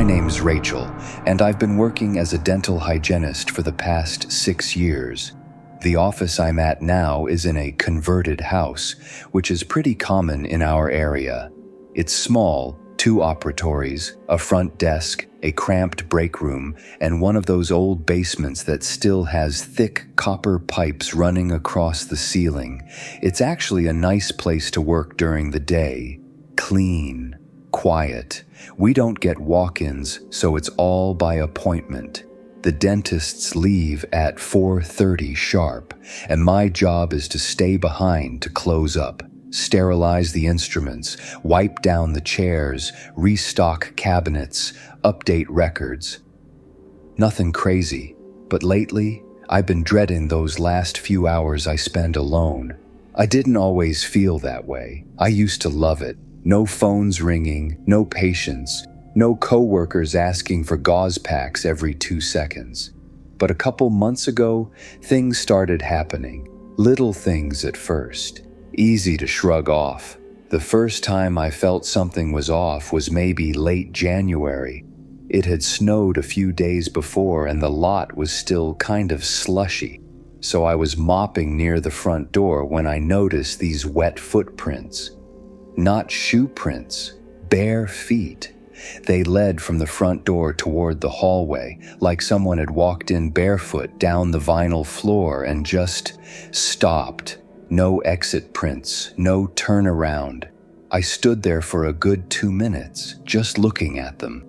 name's Rachel, and I've been working as a dental hygienist for the past 6 years. The office I'm at now is in a converted house, which is pretty common in our area. It's small, 2 operatories, a front desk, a cramped break room, and one of those old basements that still has thick copper pipes running across the ceiling. It's actually a nice place to work during the day. Clean, quiet. We don't get walk-ins, so it's all by appointment. The dentists leave at 4:30 sharp, and my job is to stay behind to close up, sterilize the instruments, wipe down the chairs, restock cabinets, update records. Nothing crazy, but lately, I've been dreading those last few hours I spend alone. I didn't always feel that way. I used to love it. No phones ringing, no patients, no coworkers asking for gauze packs every 2 seconds. But a couple months ago, things started happening. Little things at first. Easy to shrug off. The first time I felt something was off was maybe late January. It had snowed a few days before and the lot was still kind of slushy. So I was mopping near the front door when I noticed these wet footprints. Not shoe prints, bare feet. They led from the front door toward the hallway, like someone had walked in barefoot down the vinyl floor and just stopped. No exit prints, no turnaround. I stood there for a good 2 minutes, just looking at them.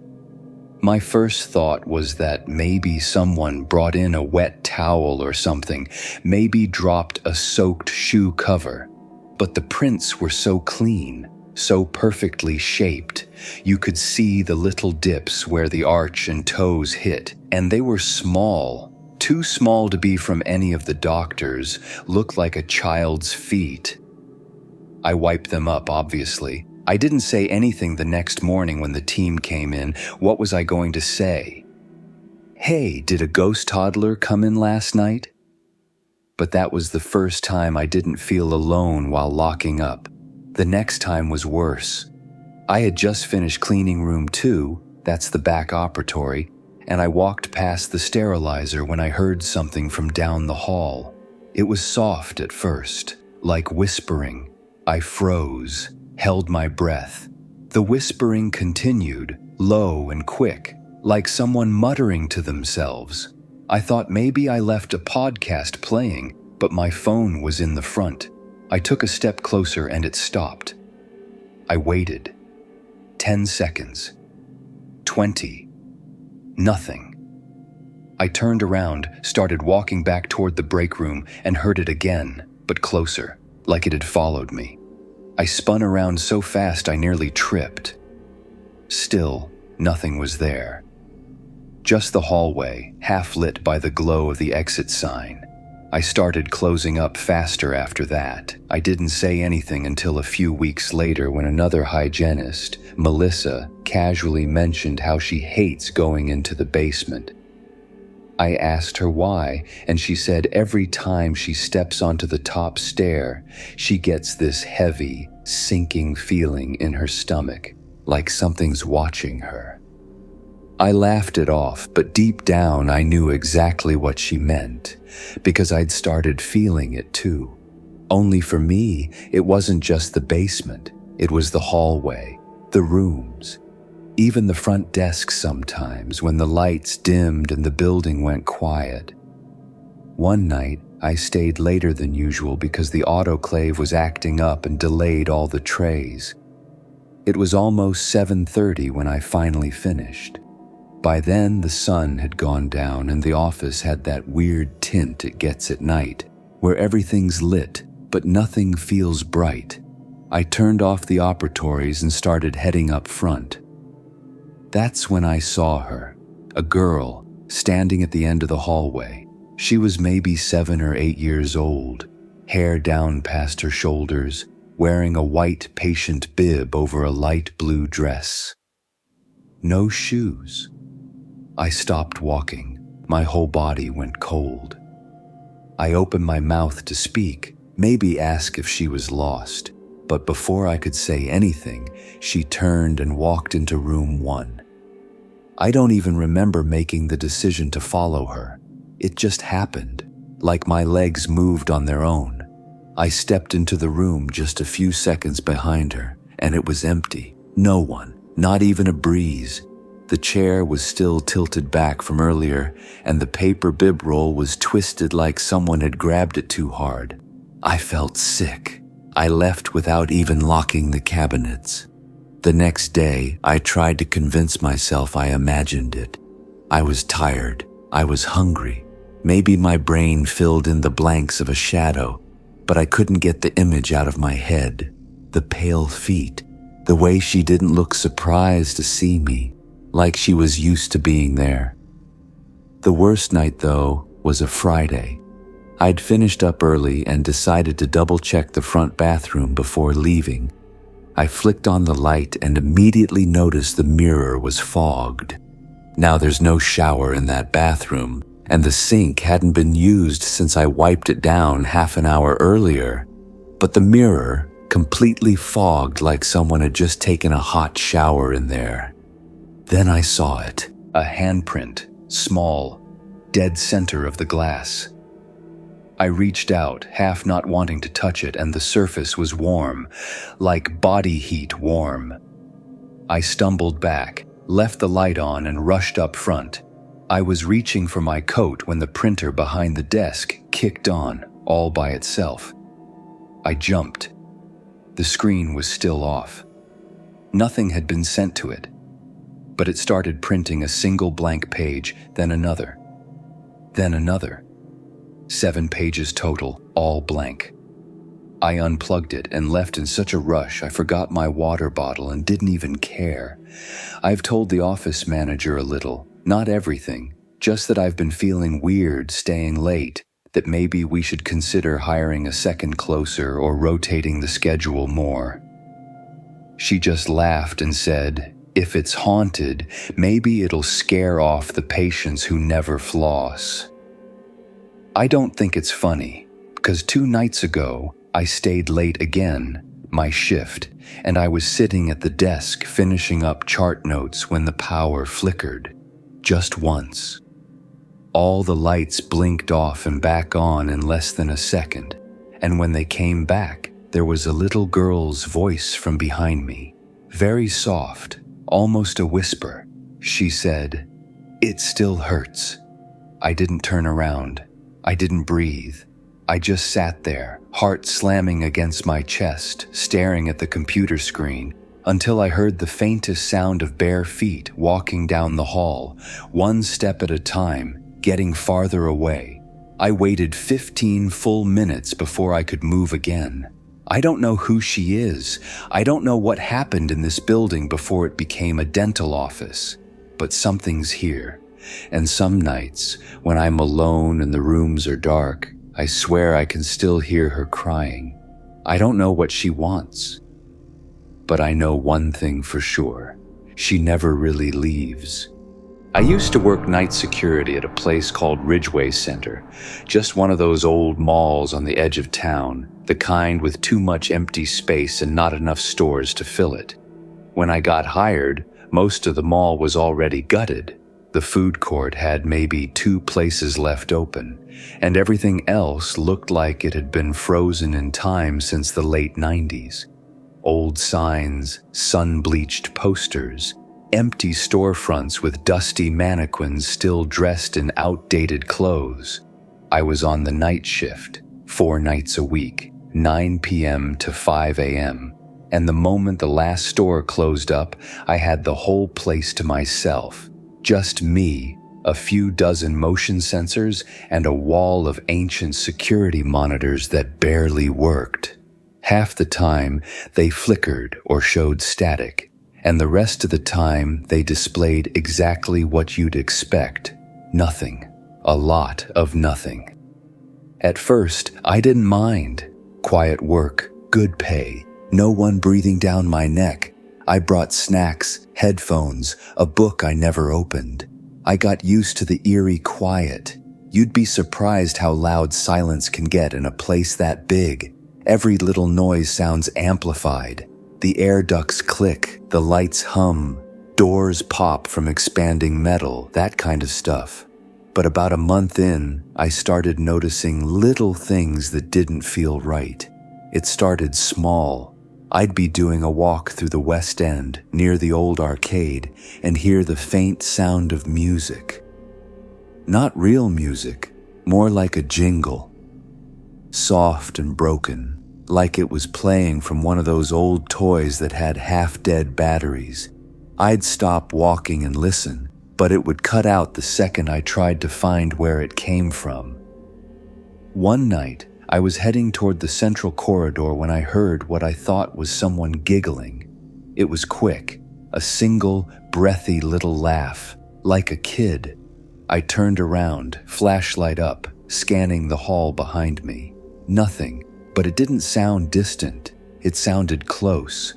My first thought was that maybe someone brought in a wet towel or something, maybe dropped a soaked shoe cover. But the prints were so clean, so perfectly shaped. You could see the little dips where the arch and toes hit, and they were small. Too small to be from any of the doctors, looked like a child's feet. I wiped them up, obviously. I didn't say anything the next morning when the team came in. What was I going to say? Hey, did a ghost toddler come in last night? But that was the first time I didn't feel alone while locking up. The next time was worse. I had just finished cleaning room 2, that's the back operatory, and I walked past the sterilizer when I heard something from down the hall. It was soft at first, like whispering. I froze, held my breath. The whispering continued, low and quick, like someone muttering to themselves. I thought maybe I left a podcast playing, but my phone was in the front. I took a step closer and it stopped. I waited. 10 seconds. 20. Nothing. I turned around, started walking back toward the break room, and heard it again, but closer, like it had followed me. I spun around so fast I nearly tripped. Still, nothing was there. Just the hallway, half lit by the glow of the exit sign. I started closing up faster after that. I didn't say anything until a few weeks later when another hygienist, Melissa, casually mentioned how she hates going into the basement. I asked her why, and she said every time she steps onto the top stair, she gets this heavy, sinking feeling in her stomach, like something's watching her. I laughed it off, but deep down I knew exactly what she meant, because I'd started feeling it too. Only for me, it wasn't just the basement, it was the hallway, the rooms, even the front desk sometimes when the lights dimmed and the building went quiet. One night, I stayed later than usual because the autoclave was acting up and delayed all the trays. It was almost 7:30 when I finally finished. By then, the sun had gone down and the office had that weird tint it gets at night, where everything's lit, but nothing feels bright. I turned off the operatories and started heading up front. That's when I saw her, a girl, standing at the end of the hallway. She was maybe 7 or 8 years old, hair down past her shoulders, wearing a white patient bib over a light blue dress. No shoes. I stopped walking. My whole body went cold. I opened my mouth to speak, maybe ask if she was lost, but before I could say anything, she turned and walked into room 1. I don't even remember making the decision to follow her. It just happened, like my legs moved on their own. I stepped into the room just a few seconds behind her, and it was empty. No one, not even a breeze. The chair was still tilted back from earlier, and the paper bib roll was twisted like someone had grabbed it too hard. I felt sick. I left without even locking the cabinets. The next day, I tried to convince myself I imagined it. I was tired. I was hungry. Maybe my brain filled in the blanks of a shadow, but I couldn't get the image out of my head. The pale feet, the way she didn't look surprised to see me, like she was used to being there. The worst night, though, was a Friday. I'd finished up early and decided to double-check the front bathroom before leaving. I flicked on the light and immediately noticed the mirror was fogged. Now there's no shower in that bathroom, and the sink hadn't been used since I wiped it down half an hour earlier. But the mirror, completely fogged like someone had just taken a hot shower in there. Then I saw it, a handprint, small, dead center of the glass. I reached out, half not wanting to touch it, and the surface was warm, like body heat warm. I stumbled back, left the light on, and rushed up front. I was reaching for my coat when the printer behind the desk kicked on, all by itself. I jumped. The screen was still off. Nothing had been sent to it, but it started printing a single blank page, then another. Then another. 7 pages total, all blank. I unplugged it and left in such a rush I forgot my water bottle and didn't even care. I've told the office manager a little, not everything, just that I've been feeling weird staying late, that maybe we should consider hiring a second closer or rotating the schedule more. She just laughed and said, if it's haunted, maybe it'll scare off the patients who never floss. I don't think it's funny, because 2 nights ago, I stayed late again, my shift, and I was sitting at the desk finishing up chart notes when the power flickered, just once. All the lights blinked off and back on in less than a second, and when they came back, there was a little girl's voice from behind me, very soft, almost a whisper. She said, "It still hurts." I didn't turn around. I didn't breathe. I just sat there, heart slamming against my chest, staring at the computer screen, until I heard the faintest sound of bare feet walking down the hall, one step at a time, getting farther away. I waited 15 full minutes before I could move again. I don't know who she is. I don't know what happened in this building before it became a dental office, but something's here. And some nights, when I'm alone and the rooms are dark, I swear I can still hear her crying. I don't know what she wants. But I know one thing for sure. She never really leaves. I used to work night security at a place called Ridgeway Center, just one of those old malls on the edge of town, the kind with too much empty space and not enough stores to fill it. When I got hired, most of the mall was already gutted. The food court had maybe 2 places left open, and everything else looked like it had been frozen in time since the late 90s. Old signs, sun-bleached posters, empty storefronts with dusty mannequins still dressed in outdated clothes. I was on the night shift, 4 nights a week, 9 p.m. to 5 a.m., and the moment the last store closed up, I had the whole place to myself. Just me, a few dozen motion sensors, and a wall of ancient security monitors that barely worked. Half the time, they flickered or showed static, and the rest of the time, they displayed exactly what you'd expect. Nothing. A lot of nothing. At first, I didn't mind. Quiet work, good pay, no one breathing down my neck. I brought snacks, headphones, a book I never opened. I got used to the eerie quiet. You'd be surprised how loud silence can get in a place that big. Every little noise sounds amplified. The air ducts click, the lights hum. Doors pop from expanding metal, that kind of stuff. But about a month in, I started noticing little things that didn't feel right. It started small. I'd be doing a walk through the West End, near the old arcade, and hear the faint sound of music. Not real music, more like a jingle. Soft and broken, like it was playing from one of those old toys that had half-dead batteries. I'd stop walking and listen, but it would cut out the second I tried to find where it came from. One night, I was heading toward the central corridor when I heard what I thought was someone giggling. It was quick, a single, breathy little laugh, like a kid. I turned around, flashlight up, scanning the hall behind me. Nothing, but it didn't sound distant. It sounded close,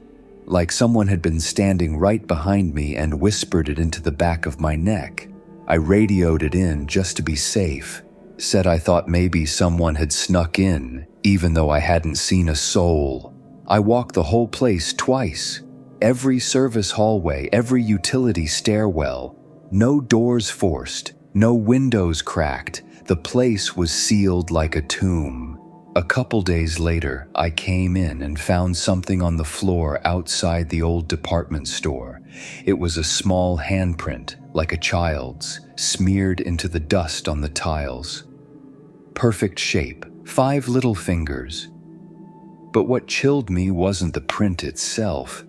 like someone had been standing right behind me and whispered it into the back of my neck. I radioed it in just to be safe. Said I thought maybe someone had snuck in, even though I hadn't seen a soul. I walked the whole place twice. Every service hallway, every utility stairwell. No doors forced, no windows cracked. The place was sealed like a tomb. A couple days later, I came in and found something on the floor outside the old department store. It was a small handprint, like a child's, smeared into the dust on the tiles. Perfect shape, 5 little fingers. But what chilled me wasn't the print itself.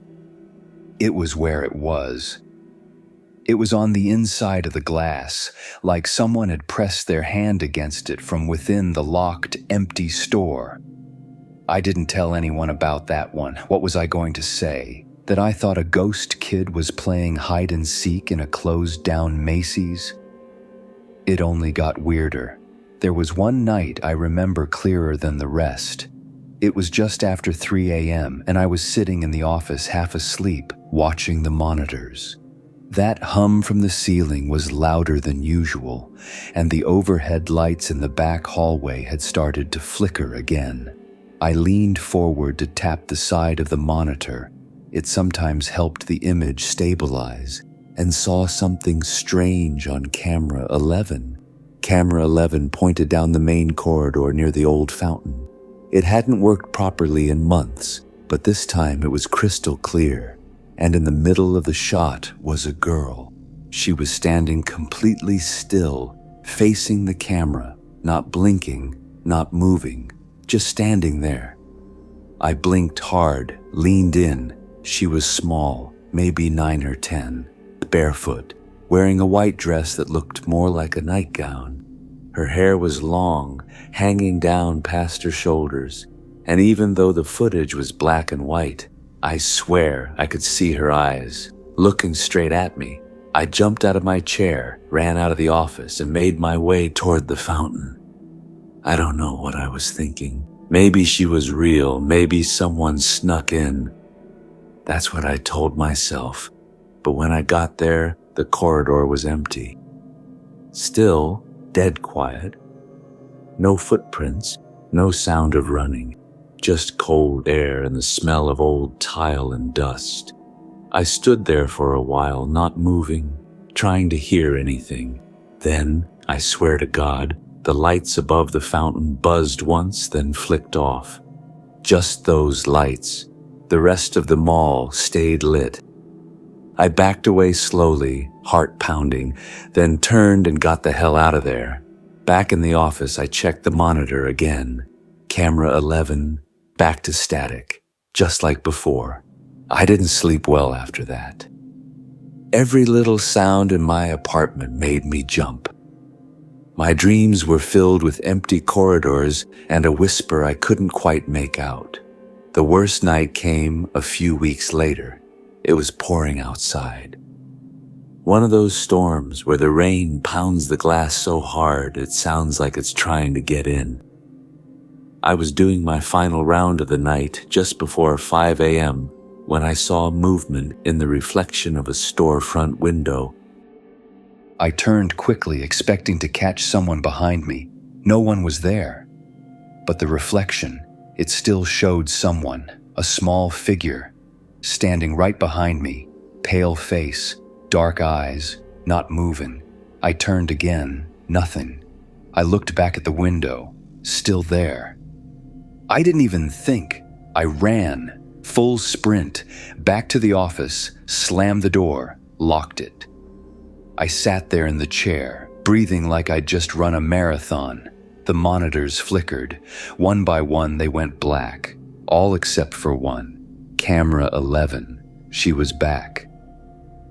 It was where it was. It was on the inside of the glass, like someone had pressed their hand against it from within the locked, empty store. I didn't tell anyone about that one. What was I going to say? That I thought a ghost kid was playing hide and seek in a closed-down Macy's? It only got weirder. There was one night I remember clearer than the rest. It was just after 3 a.m., and I was sitting in the office half asleep, watching the monitors. That hum from the ceiling was louder than usual, and the overhead lights in the back hallway had started to flicker again. I leaned forward to tap the side of the monitor. It sometimes helped the image stabilize, and saw something strange on camera 11. Camera 11 pointed down the main corridor near the old fountain. It hadn't worked properly in months, but this time it was crystal clear. And in the middle of the shot was a girl. She was standing completely still, facing the camera, not blinking, not moving, just standing there. I blinked hard, leaned in. She was small, maybe 9 or 10, barefoot, wearing a white dress that looked more like a nightgown. Her hair was long, hanging down past her shoulders, and even though the footage was black and white, I swear I could see her eyes, looking straight at me. I jumped out of my chair, ran out of the office, and made my way toward the fountain. I don't know what I was thinking. Maybe she was real, maybe someone snuck in. That's what I told myself. But when I got there, the corridor was empty. Still, dead quiet. No footprints, no sound of running. Just cold air and the smell of old tile and dust. I stood there for a while, not moving, trying to hear anything. Then, I swear to God, the lights above the fountain buzzed once, then flicked off. Just those lights. The rest of the mall stayed lit. I backed away slowly, heart pounding, then turned and got the hell out of there. Back in the office, I checked the monitor again. Camera 11, back to static, just like before. I didn't sleep well after that. Every little sound in my apartment made me jump. My dreams were filled with empty corridors and a whisper I couldn't quite make out. The worst night came a few weeks later. It was pouring outside. One of those storms where the rain pounds the glass so hard it sounds like it's trying to get in. I was doing my final round of the night just before 5 a.m. when I saw movement in the reflection of a storefront window. I turned quickly, expecting to catch someone behind me. No one was there. But the reflection, it still showed someone, a small figure, standing right behind me, Pale face, dark eyes, not moving. I turned again, nothing. I looked back at the window, still there. I didn't even think. I ran, full sprint, back to the office, slammed the door, locked it. I sat there in the chair, breathing like I'd just run a marathon. The monitors flickered. One by one, they went black, all except for one. Camera 11. She was back.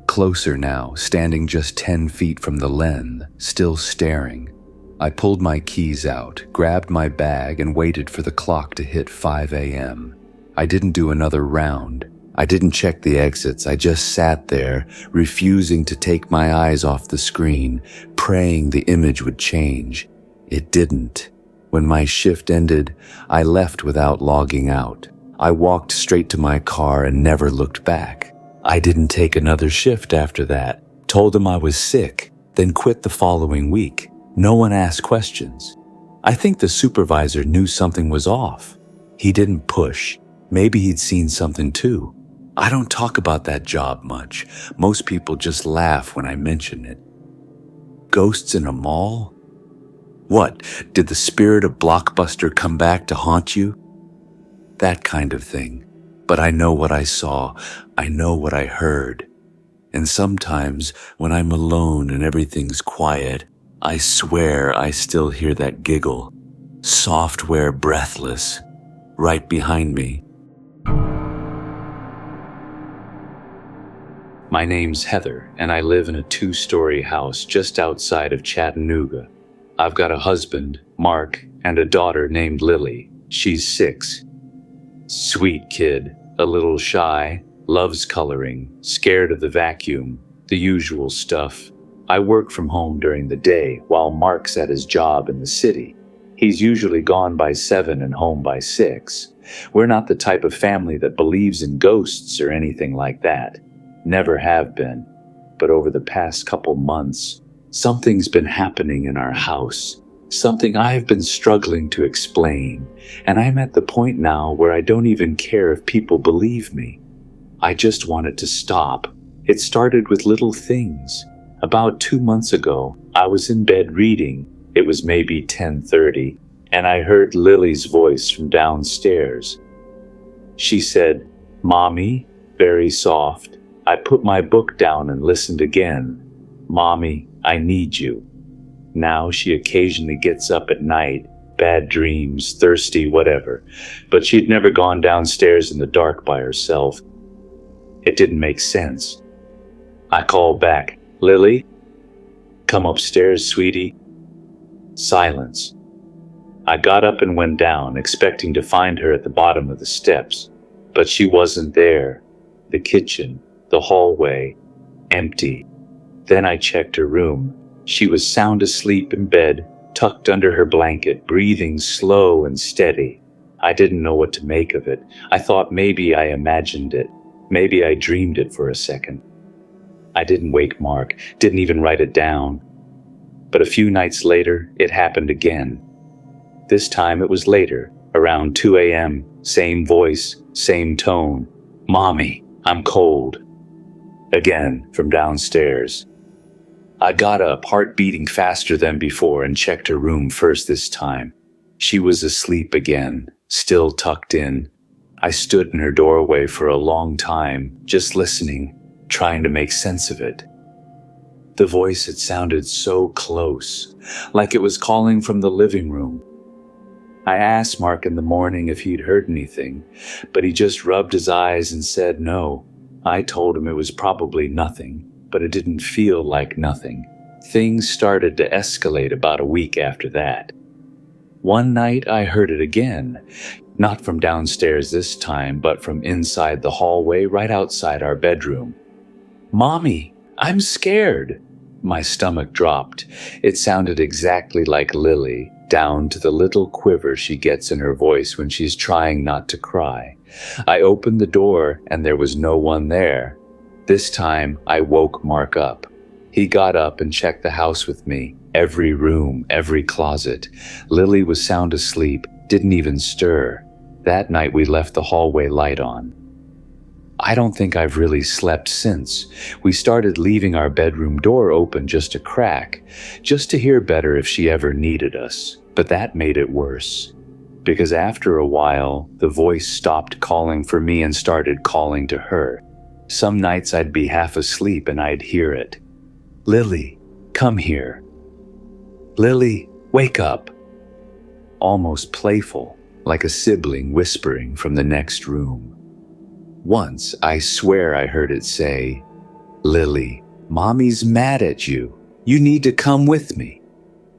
Closer now, standing just 10 feet from the lens, still staring. I pulled my keys out, grabbed my bag, and waited for the clock to hit 5 a.m. I didn't do another round. I didn't check the exits. I just sat there, refusing to take my eyes off the screen, praying the image would change. It didn't. When my shift ended, I left without logging out. I walked straight to my car and never looked back. I didn't take another shift after that, told him I was sick, then quit the following week. No one asked questions. I think the supervisor knew something was off. He didn't push. Maybe he'd seen something too. I don't talk about that job much. Most people just laugh when I mention it. Ghosts in a mall? What, did the spirit of Blockbuster come back to haunt you? That kind of thing. But I know what I saw. I know what I heard. And sometimes, when I'm alone and everything's quiet, I swear I still hear that giggle. Software breathless. Right behind me. My name's Heather, and I live in a 2-story house just outside of Chattanooga. I've got a husband, Mark, and a daughter named Lily. She's 6. Sweet kid, a little shy, loves coloring, scared of the vacuum, the usual stuff. I work from home during the day while Mark's at his job in the city. He's usually gone by 7 and home by 6. We're not the type of family that believes in ghosts or anything like that. Never have been. But over the past couple months, something's been happening in our house. Something I've been struggling to explain. And I'm at the point now where I don't even care if people believe me. I just want it to stop. It started with little things. About 2 months ago, I was in bed reading. It was maybe 10:30, and I heard Lily's voice from downstairs. She said, "Mommy," very soft. I put my book down and listened again. "Mommy, I need you." Now she occasionally gets up at night, bad dreams, thirsty, whatever, but she'd never gone downstairs in the dark by herself. It didn't make sense. I called back, "Lily? Come upstairs, sweetie." Silence. I got up and went down, expecting to find her at the bottom of the steps, but she wasn't there. The kitchen, the hallway, empty. Then I checked her room. She was sound asleep in bed, tucked under her blanket, breathing slow and steady. I didn't know what to make of it. I thought maybe I imagined it. Maybe I dreamed it for a second. I didn't wake Mark, didn't even write it down. But a few nights later, it happened again. This time it was later, around 2 a.m., same voice, same tone. "Mommy, I'm cold." Again, from downstairs. I got up, heart beating faster than before, and checked her room first this time. She was asleep again, still tucked in. I stood in her doorway for a long time, just listening, trying to make sense of it. The voice had sounded so close, like it was calling from the living room. I asked Mark in the morning if he'd heard anything, but he just rubbed his eyes and said no. I told him it was probably nothing, but it didn't feel like nothing. Things started to escalate about a week after that. One night I heard it again, not from downstairs this time, but from inside the hallway right outside our bedroom. "Mommy, I'm scared." My stomach dropped. It sounded exactly like Lily, down to the little quiver she gets in her voice when she's trying not to cry. I opened the door and there was no one there. This time I woke Mark up. He got up and checked the house with me. Every room, every closet. Lily was sound asleep, didn't even stir. That night we left the hallway light on. I don't think I've really slept since. We started leaving our bedroom door open just a crack, just to hear better if she ever needed us. But that made it worse, because after a while, the voice stopped calling for me and started calling to her. Some nights I'd be half asleep and I'd hear it. "Lily, come here. Lily, wake up." Almost playful, like a sibling whispering from the next room. Once, I swear I heard it say, "Lily, Mommy's mad at you. You need to come with me."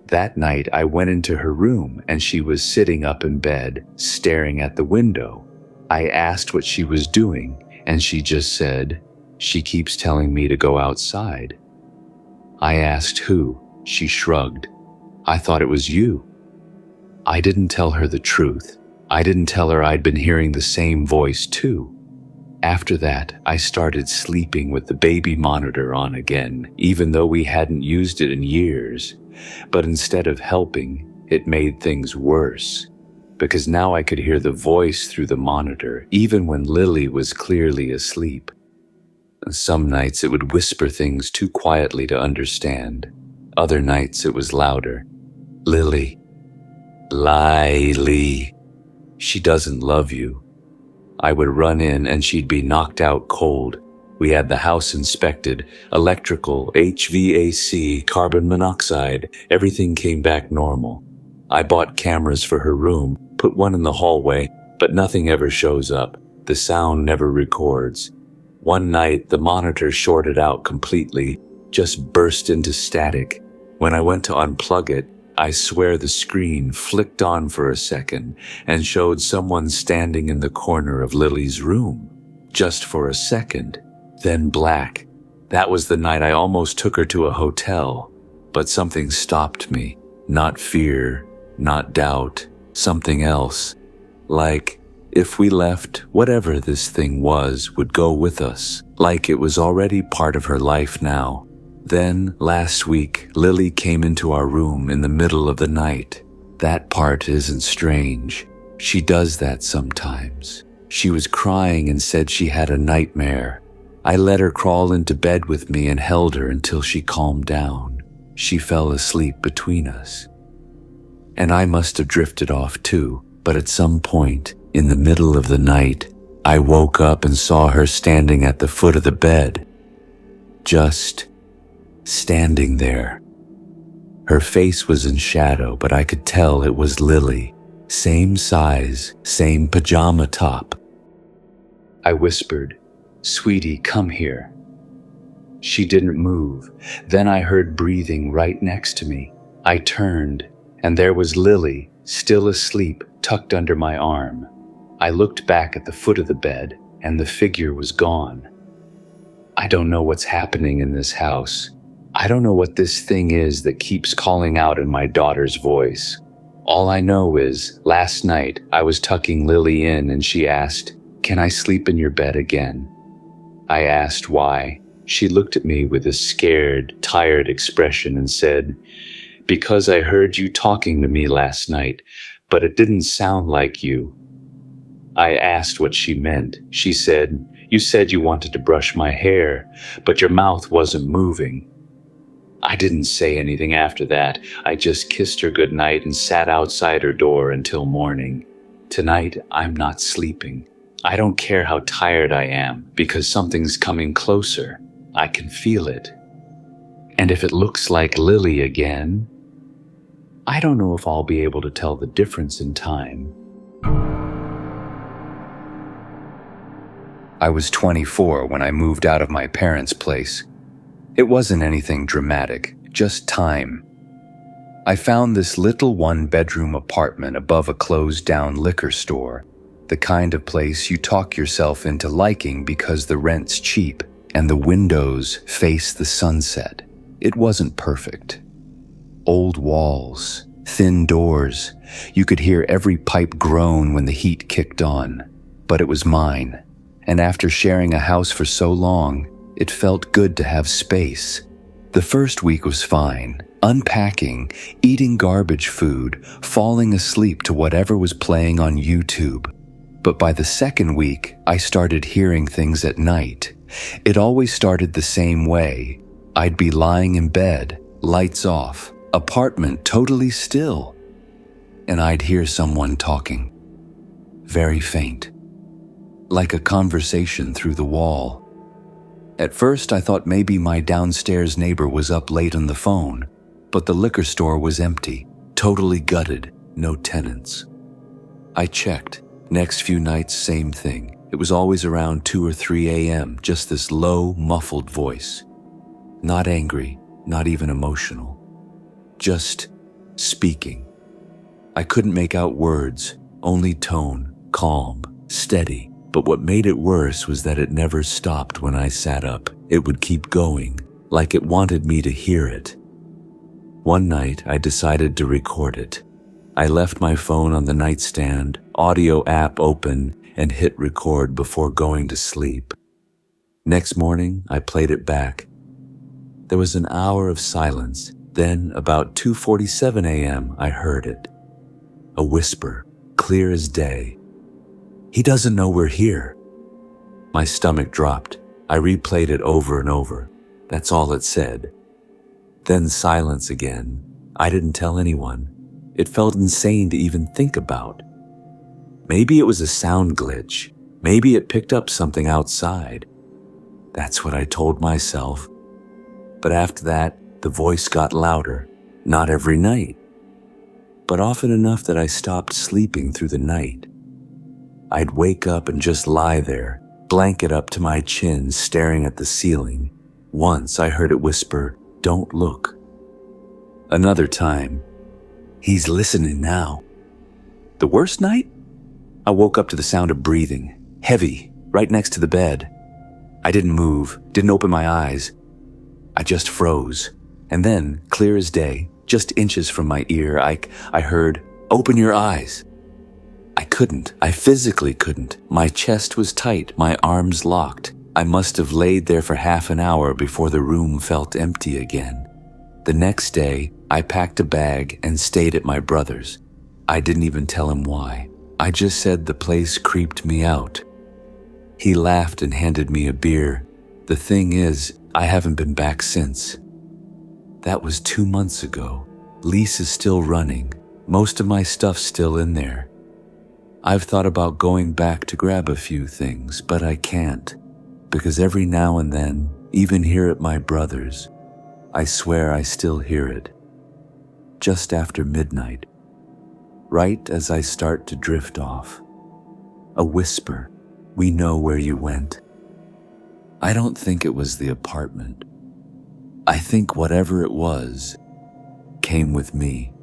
That night, I went into her room and she was sitting up in bed, staring at the window. I asked what she was doing, and she just said, "She keeps telling me to go outside." I asked who. She shrugged. "I thought it was you." I didn't tell her the truth. I didn't tell her I'd been hearing the same voice too. After that, I started sleeping with the baby monitor on again, even though we hadn't used it in years. But instead of helping, it made things worse, because now I could hear the voice through the monitor, even when Lily was clearly asleep. Some nights it would whisper things too quietly to understand. Other nights it was louder. "Lily, Lily, she doesn't love you." I would run in and she'd be knocked out cold. We had the house inspected, electrical, HVAC, carbon monoxide, everything came back normal. I bought cameras for her room, put one in the hallway, but nothing ever shows up. The sound never records. One night, the monitor shorted out completely, just burst into static. When I went to unplug it, I swear the screen flicked on for a second and showed someone standing in the corner of Lily's room. Just for a second, then black. That was the night I almost took her to a hotel, but something stopped me. Not fear, not doubt, something else. Like, if we left, whatever this thing was would go with us, like it was already part of her life now. Then, last week, Lily came into our room in the middle of the night. That part isn't strange. She does that sometimes. She was crying and said she had a nightmare. I let her crawl into bed with me and held her until she calmed down. She fell asleep between us. And I must have drifted off too, but at some point, in the middle of the night, I woke up and saw her standing at the foot of the bed. Just standing there. Her face was in shadow, but I could tell it was Lily. Same size, same pajama top. I whispered, "Sweetie, come here." She didn't move. Then I heard breathing right next to me. I turned, and there was Lily, still asleep, tucked under my arm. I looked back at the foot of the bed, and the figure was gone. I don't know what's happening in this house. I don't know what this thing is that keeps calling out in my daughter's voice. All I know is, last night, I was tucking Lily in and she asked, "Can I sleep in your bed again?" I asked why. She looked at me with a scared, tired expression and said, "Because I heard you talking to me last night, but it didn't sound like you." I asked what she meant. She said, "You said you wanted to brush my hair, but your mouth wasn't moving." I didn't say anything after that. I just kissed her goodnight and sat outside her door until morning. Tonight, I'm not sleeping. I don't care how tired I am, because something's coming closer. I can feel it. And if it looks like Lily again, I don't know if I'll be able to tell the difference in time. I was 24 when I moved out of my parents' place. It wasn't anything dramatic, just time. I found this little one-bedroom apartment above a closed-down liquor store, the kind of place you talk yourself into liking because the rent's cheap and the windows face the sunset. It wasn't perfect. Old walls, thin doors. You could hear every pipe groan when the heat kicked on. But it was mine, and after sharing a house for so long, it felt good to have space. The first week was fine. Unpacking, eating garbage food, falling asleep to whatever was playing on YouTube. But by the second week, I started hearing things at night. It always started the same way. I'd be lying in bed, lights off, apartment totally still, and I'd hear someone talking. Very faint, like a conversation through the wall. At first, I thought maybe my downstairs neighbor was up late on the phone, but the liquor store was empty, totally gutted, no tenants. I checked. Next few nights, same thing. It was always around 2 or 3 a.m., just this low, muffled voice. Not angry, not even emotional. Just speaking. I couldn't make out words, only tone, calm, steady. But what made it worse was that it never stopped when I sat up. It would keep going, like it wanted me to hear it. One night, I decided to record it. I left my phone on the nightstand, audio app open, and hit record before going to sleep. Next morning, I played it back. There was an hour of silence. Then, about 2:47 a.m., I heard it. A whisper, clear as day. "He doesn't know we're here." My stomach dropped. I replayed it over and over. That's all it said. Then silence again. I didn't tell anyone. It felt insane to even think about. Maybe it was a sound glitch. Maybe it picked up something outside. That's what I told myself. But after that, the voice got louder. Not every night, but often enough that I stopped sleeping through the night. I'd wake up and just lie there, blanket up to my chin, staring at the ceiling. Once I heard it whisper, "Don't look." Another time, "He's listening now." The worst night? I woke up to the sound of breathing, heavy, right next to the bed. I didn't move, didn't open my eyes. I just froze. And then, clear as day, just inches from my ear, I heard, "Open your eyes." I couldn't. I physically couldn't. My chest was tight, my arms locked. I must have laid there for half an hour before the room felt empty again. The next day, I packed a bag and stayed at my brother's. I didn't even tell him why. I just said the place creeped me out. He laughed and handed me a beer. The thing is, I haven't been back since. That was 2 months ago. Lease is still running. Most of my stuff's still in there. I've thought about going back to grab a few things, but I can't, because every now and then, even here at my brother's, I swear I still hear it. Just after midnight, right as I start to drift off. A whisper, "We know where you went." I don't think it was the apartment. I think whatever it was came with me.